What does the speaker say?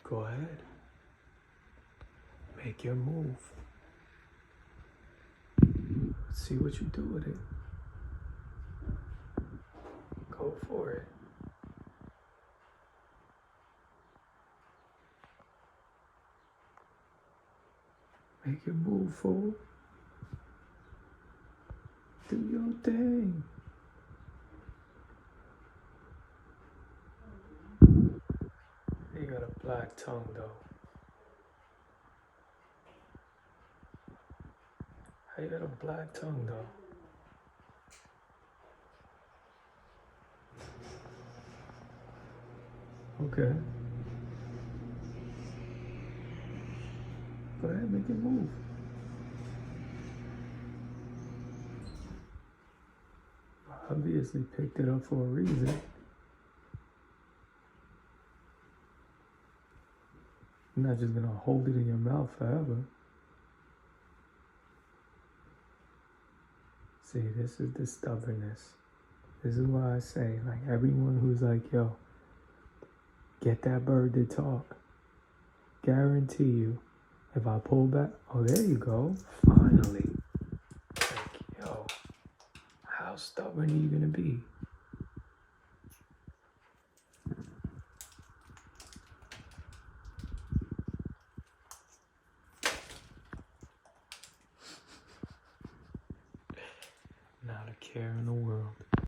Go ahead. Make your move. See what you do with it. Go for it. Make your move, fool. Do your thing. You got a black tongue, though. How you got a black tongue, though? Okay. Go ahead, make your move. Obviously picked it up for a reason. You're not just gonna hold it in your mouth forever. See, this is the stubbornness. This is why I say, like, everyone who's like, yo, get that bird to talk. Guarantee you, if I pull back, oh, there you go, finally. Like, yo, how stubborn are you gonna be?